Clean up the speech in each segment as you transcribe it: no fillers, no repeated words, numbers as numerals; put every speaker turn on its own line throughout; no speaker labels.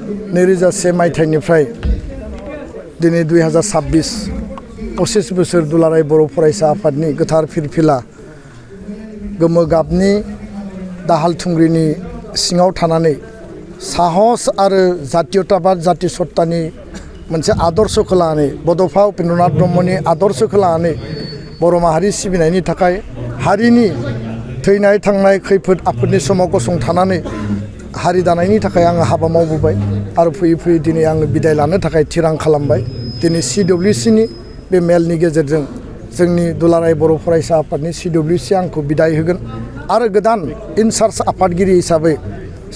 2001 मायथाइनिफ्राय दिनै 2026 25 बोसोर दुलाराय बर' फरायसा आफादनि गोथार फिरफिला गोमो गाबनि दाहाल थुंग्रिनि सिङाव थानानै साहस आरो जातीयताबाद जाति सत्तानि मोनसे आदर्शखौ लानानै बड'फा उपेन्द्रनाथ ब्रह्मनि आदर्शखौ लानानै बर' माहारि सिबिनायनि थाखाय हारिनि थैनाय थांनाय खैफोद आफोदनि समाव गसंथानानै हारि दानायनि थाखाय आङो हाबा मावबोबाय आरो फैयै फैयै दिनै आङो बिदाय लानो थाखाय थिरां खालामबाय। दिनै CWCनि बे मेलनि गेजेरजों जोंनि दुलाराय बर' फरायसा आफादनि CWC आंखौ बिदाय होगोन आरो गोदान इनचार्ज आफादगिरि हिसाबै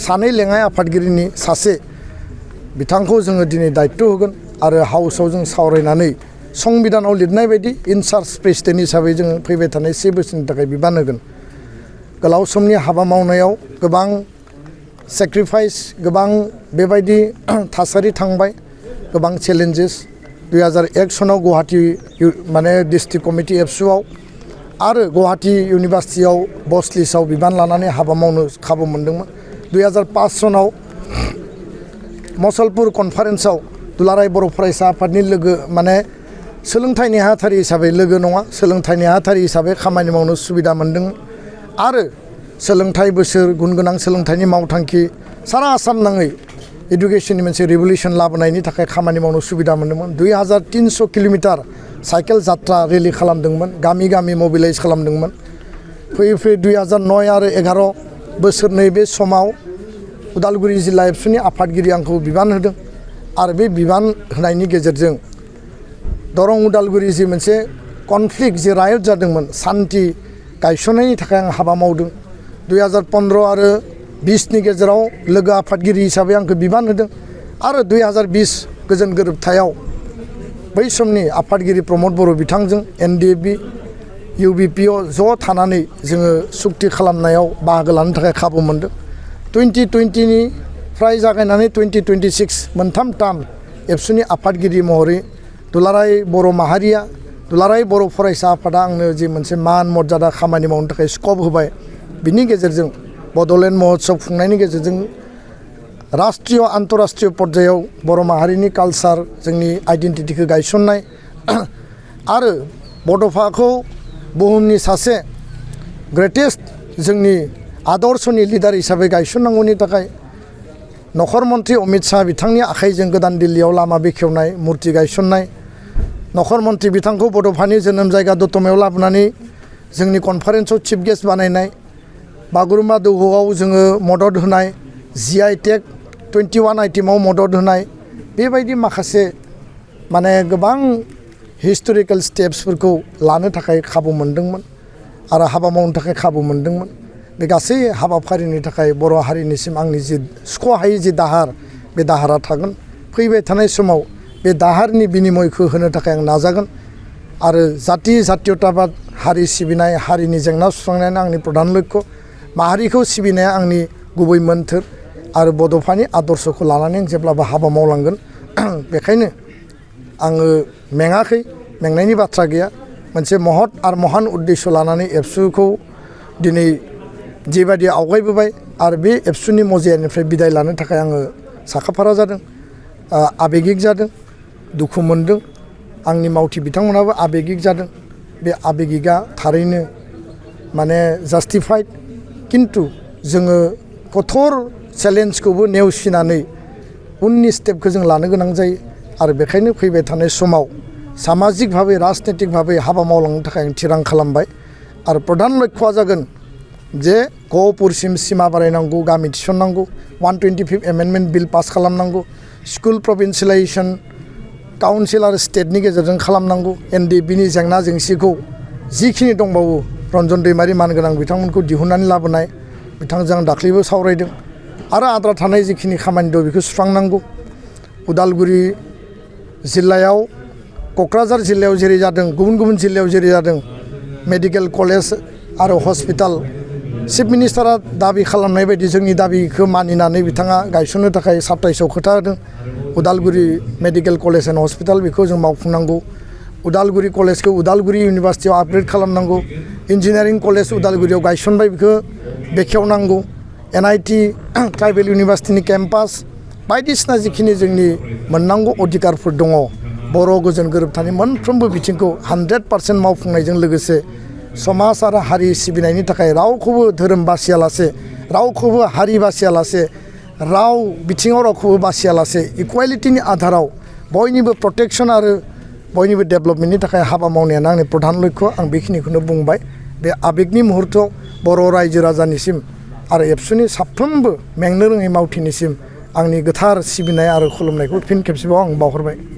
सानै लेङाइ आफादगिरिनि सासे बिथांखौ जोङो दिनै दायित्व होगोन आरो हाउसआव जों सावरायनानै संबिधानाव लिरनाय बायदि इनचार्ज प्रेसिडेन्ट हिसाबै जोङो फैबाय थानाय 7 बोसोरनि थाखाय बिबान होगोन। गोलाव समनि हाबा मावनायाव गोबां सेक्रिफाइस गोबां बेबायदि थासारि थांबाय गोबां चेलेन्जेस 2001 सनाव गुवाहाटी माने डिस्ट्रिक्ट कमिटि एबसुआव आरो गुवाहाटी इउनिभार्सिटियाव बस लिस्टआव बिबान लानानै हाबा मावनो खाबु मोनदोंमोन। 2005 सनाव मसलपुर कनफारेन्सआव दुलाराय बर' फरायसा आफादनि लोगो माने सोलोंथाइ नेहाथारि हिसाबै लोगो नङा सोलोंथाइ नेहाथारि हिसाबै खामानि मावनो सुबिदा मोनदोंमोन आरो सोलोंथाइ बोसोर गुन गोनां सोलोंथाइनि मावथांखि सारा आसाम नाङै एडुकेशननि मोनसे रिभलिउसन लाबोनायनि थाखाय खामानि मावनो सुबिदा मोनदोंमोन। 2300 किल'मिटार साइकेल जात्रा रेलि खालामदोंमोन गामि गामि मबिलाइज खालामदोंमोन। फैयै फैयै 2009 आरो 11 बोसोरनै बे समाव उदालगुरि जिल्ला एबसुनि आफादगिरि आंखौ बिबान होदों आरो बे बिबान होनायनि गेजेरजों दरं उदालगुरि जि मोनसे कनफ्लिक्ट जि रायट जादोंमोन सान्थि गायसननायनि थाखाय आं हाबा मावदों। 2015 आरो 20 नि गेजेराव लोगो आफादगिरि हिसाबै आंखौ बिबान होदों आरो 2020 गोजोन गोरोबथायाव बै समनि आफादगिरि प्रमद बर' बिथांजों NDFB UBPO ज' थानानै जोङो सुक्ति खालामनायाव बाहागो लानो थाखाय खाबु मोनदों। 2020 निफ्राय जागायनानै 2026 मोनथाम टार्म एबसुनि आफादगिरि महरै दुलाराय बर' माहारिया दुलाराय बर' फरायसा आफादा आंनो जि मोनसे मान मर्यादा खामानि मावनो थाखाय स्कप होबाय बिनि गेजेरजों बड'लेण्ड महोत्सव खुंनायनि गेजेरजों राष्ट्रीय आन्तराष्ट्रीय पर्यायाव बर' माहारिनि कालचार जोंनि आइडेन्टिटिखौ गायसननाय आरो बड'फाखौ बुहुमनि सासे ग्रेटेस्ट जोंनि आदर्शनि लिडार हिसाबै गायसननांगौनि थाखाय नखर मन्त्रि अमित शाह बिथांनि आखाइजों गोदान दिल्लीयाव लामा बेखेवनाय मुर्ति गायसननाय नखर मन्त्रि बिथांखौ बड'फानि जोनोम जायगा दतमायाव लाबोनानै जोंनि कनफारेन्सआव चिफ गेस्ट बानायनाय बागुरुम्बा दोहौआव जोङो मदद होनाय GI टेग 21 आइटेमाव मदद होनाय बेबायदि माखासे माने गोबां हिस्टोरिकेल स्टेप्सफोरखौ लानो थाखाय खाबु मोनदोंमोन आरो हाबा मावनो थाखाय खाबु मोनदोंमोन। बे गासै हाबाफारिनि थाखाय बर' हारिनिसिम आंनि जि सुख'हायै जि दाहार बे दाहारा थागोन। फैबाय थानाय समाव बे दाहारनि बिनिमयखौ होनो थाखाय आं नाजागोन आरो जातीयताबाद हारि सिबिनाय हारिनि जेंना सुस्रांनायानो आंनि प्रधान लक्ष्य माहारिखौ सिबिनाया आंनि गुबै मोन्थोर आरो बड'फानि आदर्शखौ लानानै आं जेब्लाबो हाबा मावलांगोन। बेखायनो आङो मेङाखै मेंनायनि बाथ्रा गैया मोनसे महत आरो महान उद्देश्य लानानै एबसुखौ दिनै जेबायदि आवगायबोबाय आरो बे एबसुनि मजियानिफ्राय बिदाय लानो थाखाय आङो साखाफारा जादों आबेगिक जादों दुखु मोनदों आंनि मावथि बिथांमोनाबो आबेगिक जादों। बे आबेगिकआ थारैनो माने जास्टिफाइड किन्तु जोङो कठोर चेलेन्जखौबो नेवसिनानै उननि स्टेपखौ जों लानो गोनां जायो आरो बेखायनो फैबाय थानाय समाव सामाजिक भाबै राजनैतिक भाबै हाबा मावलांनो थाखाय आं थिरां खालामबाय आरो प्रधान लक्ष्यआ जागोन जे गहपुरसिम सिमा बारायनांगौ गामि थिसननांगौ 125 एमेन्डमेन्ट बिल पास खालामनांगौ स्कुल प्रभिन्सियलाइजेसन काउन्सिल आरो स्टेटनि गेजेरजों खालामनांगौ NDFBनि जेंना जेंसिखौ जिखिनि दंबावो रन्जन दैमारि मानगोनां बिथांमोनखौ दिहुननानै लाबोनाय बिथांजों आं दाख्लैबो सावरायदों आरो आद्रा थानाय जिखिनि खामानि दं बेखौ सुस्रांनांगौ। उदालगुरि जिल्लायाव क'क्राझार जिल्लायाव जेरै जादों गुबुन गुबुन जिल्लायाव जेरै जादों मेडिकेल कलेज आरो हस्पिटाल चिफ मिनिस्टारा दाबि खालामनाय बायदि जोंनि दाबिखौ मानिनानै बिथाङा गायसननो थाखाय 27 खोथा होदों। Udalguri medical college and hospital बेखौ जों मावफुंनांगौ। उदालगुरि कलेजखौ उदालगुरि इउनिभार्सिटियाव आपग्रेड खालामनांगौ। इन्जिनियारिं कलेज उदालगुरियाव गायसनबाय बेखौ बेखेवनांगौ। NIT ट्राइबेल इउनिभार्सिटिनि केम्पास बायदिसिना जिखिनि जोंनि मोननांगौ अधिकारफोर दङ बर' गोजोन गोरोबथानि मोनफ्रोमबो बिथिंखौ 100% मावफुंनायजों लोगोसे समाज आरो हारि सिबिनायनि थाखाय रावखौबो धोरोम बासियालासे रावखौबो हारि बासियालासे राव बिथिङाव रावखौबो बासियालासे इकुवेलिटिनि आधाराव बयनिबो प्रटेक्शन आरो बयनिबो डेभेलपमेन्टनि थाखाय हाबा मावनायानो आंनि प्रधान लक्ष्य आं बेखिनिखौनो बुंबाय बे आबेगनि मुहुर्तआव बर' रायजो राजानिसिम आरो एबसुनि साफ्रोमबो मेंनो रोङै मावथिनिसिम आंनि गोथार सिबिनाय आरो खुलुमनायखौ फिन खेबसेबाव आं बावहरबाय।